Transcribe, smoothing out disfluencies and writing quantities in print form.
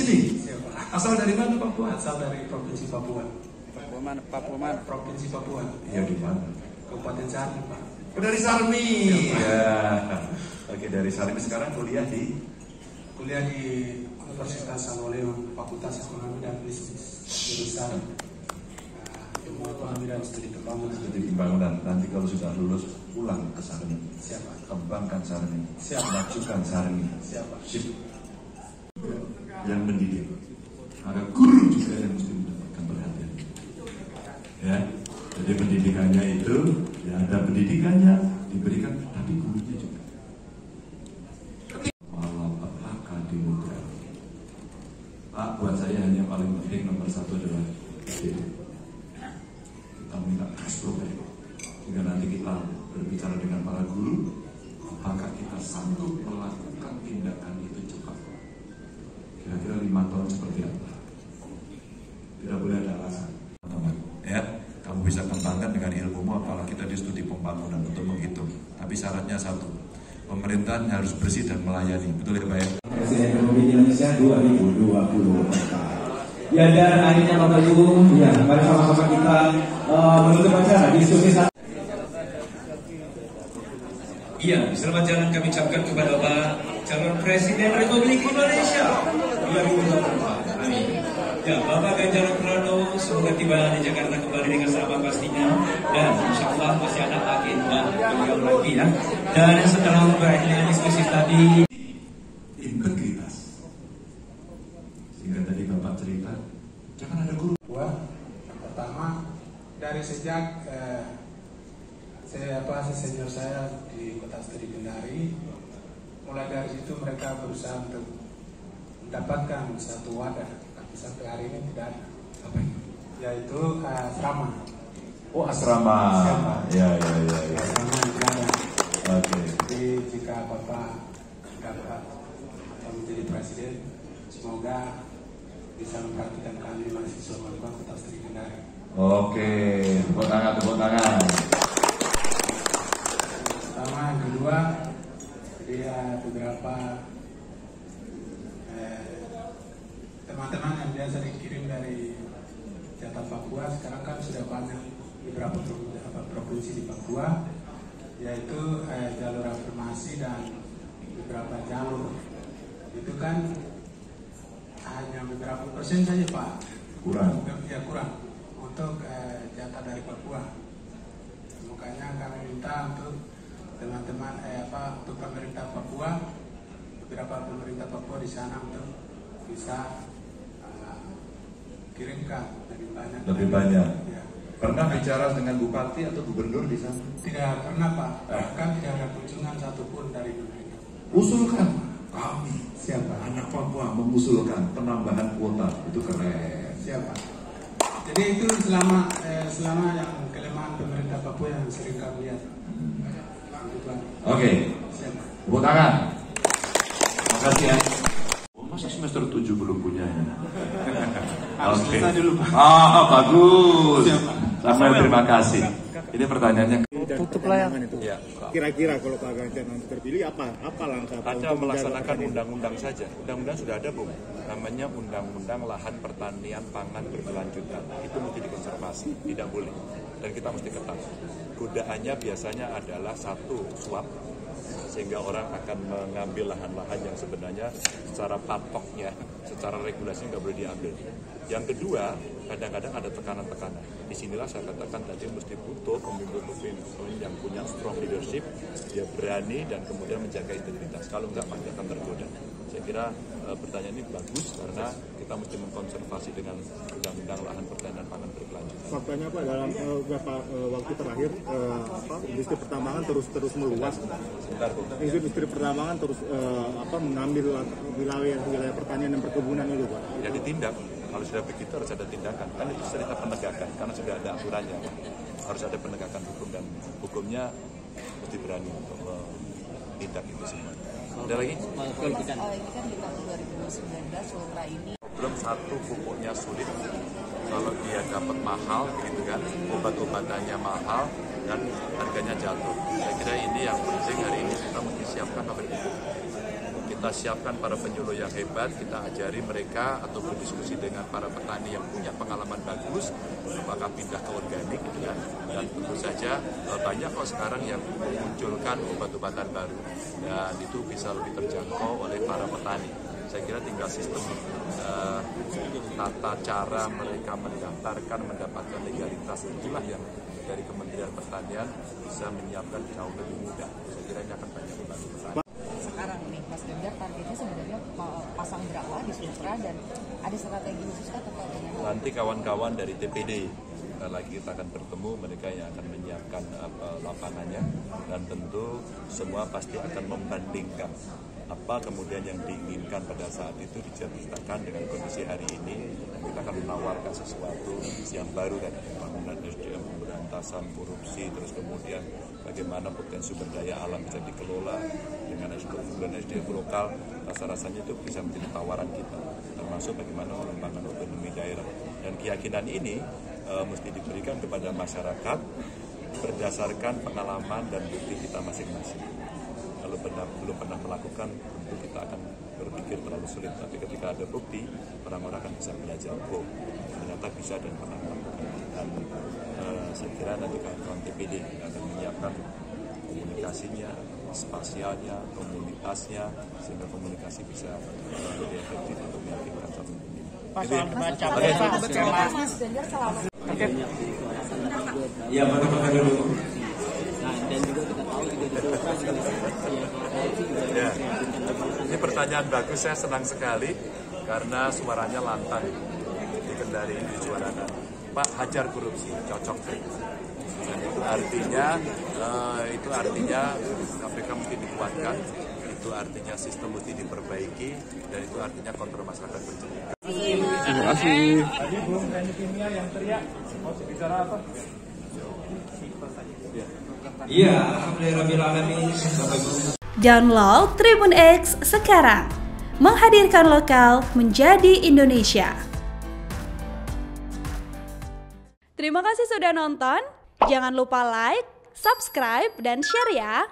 sini. Asal dari mana Papua? Asal dari Provinsi Papua. Papua mana? Papua mana? Provinsi Papua. Iya di mana? Kabupaten Sarmi, Pak. Oh, dari Sarmi. Ya. Oke, dari Sarmi sekarang kuliah di Universitas Samoleon, Fakultas Ekonomi dan Bisnis, jurusan Ilmu Ekonomi dan Studi Pembangunan. Studi Pembangunan. Nanti kalau sudah lulus pulang ke Sarmi. Siapa? Kembangkan Sarmi. Siap. Majukan Sarmi. Siapa? Sip. Yang mendidik. Maka guru juga yang mesti mendapatkan perhatian. Ya. Jadi pendidikannya itu ya ada pendidikannya diberikan, tapi gurunya juga. Walau apakah di muda. Pak, buat saya yang paling penting nomor satu adalah pendidik. Kita minta explore sehingga nanti kita berbicara dengan para guru, apakah kita sanggup melakukan tindakan itu cepat. Kira-kira 5 tahun seperti apa? Tidak boleh ada alasan, teman-teman. Ya, kamu bisa kembangkan dengan ilmumu, apalagi kita di studi pembangunan untuk menghitung. Tapi syaratnya satu, pemerintahan harus bersih dan melayani. Betul ya Pak ya? Presiden Republik Indonesia 2024. Ya, dan akhirnya Bapak Ibu, ya, mari sama-sama kita menutup acara diskusi. Iya, selamat jalan kami ucapkan kepada Pak calon Presiden Republik Indonesia 2024. Amin. Ya, Bapak Ganjar Pranowo semoga tiba di Jakarta kembali dengan selamat pastinya, dan insya Allah masih ada agenda beliau lagi ya. Dan setelah berakhirnya diskusi tadi, integritas. Sehingga tadi Bapak cerita, jangan ada guru. Yang pertama, dari sejak senior saya di Kota Studi Kendari, mulai dari situ mereka berusaha untuk mendapatkan satu wadah, tapi sampai hari ini tidak ada. Apa itu? Yaitu asrama. Oh, asrama. Ya. Asrama tidak ada. Oke. Jadi jika Bapak dapat menjadi presiden, semoga bisa memperhatikan kami mahasiswa Kota Studi Kendari. Oke, tepuk tangan. Pertama, yang kedua, jadi beberapa teman-teman yang biasa dikirim dari jatah Papua sekarang kan sudah banyak beberapa provinsi di Papua, yaitu jalur afirmasi dan beberapa jalur. Itu kan hanya beberapa persen saja Pak. Kurang. Ya kurang untuk jatah dari Papua. Makanya kami minta untuk teman-teman untuk pemerintah Papua, beberapa pemerintah Papua di sana untuk bisa kirimkan lebih banyak. Ya. Pernah bicara dengan bupati atau gubernur di sana? Tidak pernah Pak. Bahkan tidak ada kunjungan satupun dari mereka. Usulkan kami. Siapa? Anak Papua mengusulkan penambahan kuota, itu keren. Siapa? Jadi itu selama yang kelemahan pemerintah Papua yang sering kami lihat. Oke. Tepuk tangan. Makasih ya. Oh, masa semester 7 belum punya ya? Harus selesai dulu. Bagus. Samuel, terima kasih. Ini pertanyaannya. Tutup layangan itu. Ya. Kira-kira kalau Pak Ganjar nanti terpilih apa langkah? Ada melaksanakan undang-undang saja. Undang-undang sudah ada, Bung. Namanya Undang-Undang Lahan Pertanian Pangan Berkelanjutan. Itu mesti dikonservasi, tidak boleh. Dan kita mesti ketat. Godaannya biasanya adalah satu, suap, sehingga orang akan mengambil lahan-lahan yang sebenarnya secara patoknya, secara regulasi nggak boleh diambil. Yang kedua, kadang-kadang ada tekanan-tekanan. Disinilah saya katakan tadi mesti butuh pemimpin yang punya strong leadership, dia berani dan kemudian menjaga integritas. Kalau nggak pasti akan tergoda. Saya kira pertanyaan ini bagus karena kita mesti mengkonservasi dengan Undang-Undang Lahan Pertanian Pangan Berkelanjutan. Faktanya Pak, dalam beberapa waktu terakhir industri pertambangan terus meluas. Sebentar, Bung. Industri pertambangan terus mengambil wilayah pertanian dan perkebunan itu Pak. Ya ditindak. Kalau sudah begitu harus ada tindakan. Kan itu cerita penegakan karena sudah ada aturannya. Harus ada penegakan hukum dan hukumnya mesti berani untuk menindak itu semua. Ada lagi? Ini kan di tahun 2019 Sultra ini. Belum satu pupuknya sulit. Kalau dia dapat mahal, gitu kan, obat-obatannya mahal dan harganya jatuh. Saya kira ini yang penting hari ini kita mesti siapkan pabrik pupuk. Kita kita siapkan para penyuluh yang hebat, kita ajari mereka atau berdiskusi dengan para petani yang punya pengalaman bagus, apakah pindah ke organik gitu kan. Dan tentu saja banyak kok sekarang yang memunculkan obat-obatan baru dan itu bisa lebih terjangkau oleh para petani. Saya kira tinggal sistem tata cara mereka mendaftarkan, mendapatkan legalitas itulah yang dari Kementerian Pertanian bisa menyiapkan jauh lebih mudah. Saya kira ini akan banyak membantu petani. Sekarang nih Mas Ganjar targetnya sebenarnya pasang berapa di Sumatera dan ada strategi khusus terkait dengan nanti kawan-kawan dari TPD lagi kita akan bertemu, mereka yang akan menyiapkan lapangannya dan tentu semua pasti akan membandingkan apa kemudian yang diinginkan pada saat itu diceritakan dengan kondisi hari ini dan kita akan menawarkan sesuatu yang baru kan, pembangunan SDM, pemberantasan korupsi, terus kemudian bagaimana potensi sumber daya alam bisa dikelola dengan SDM lokal, rasa-rasanya itu bisa menjadi tawaran kita, termasuk bagaimana mengembangkan otonomi daerah dan keyakinan ini mesti diberikan kepada masyarakat berdasarkan pengalaman dan bukti kita masing-masing. Kalau belum pernah melakukan, tentu kita akan berpikir terlalu sulit. Tapi ketika ada bukti, orang-orang akan bisa belajar. Oh, ternyata bisa dan pernah melakukan. Dan saya kira nanti kawan-kawan TPD akan menyiapkan komunikasinya, spasialnya, komunitasnya, sehingga komunikasi bisa lebih efektif untuk meyakinkan satu ini. Mas Ganjar selalu. Ya, pakai dulu. Dan juga kita tahu Ya. Ini pertanyaan bagus, saya senang sekali karena suaranya lantang di Kendari di suarakan. Pak, hajar korupsi, cocok. Dan itu artinya KPK mesti dikuatkan, itu artinya sistem mesti diperbaiki, dan itu artinya kontrol masyarakat berjalan. Terima kasih. Tadi Bung Teknik Kimia yang teriak, mau bicara apa? Iya, alhamdulillahirrahmanirrahim. Bapak Ibu. Download Tribun X sekarang. Menghadirkan lokal menjadi Indonesia. Terima kasih sudah nonton. Jangan lupa like, subscribe, dan share ya.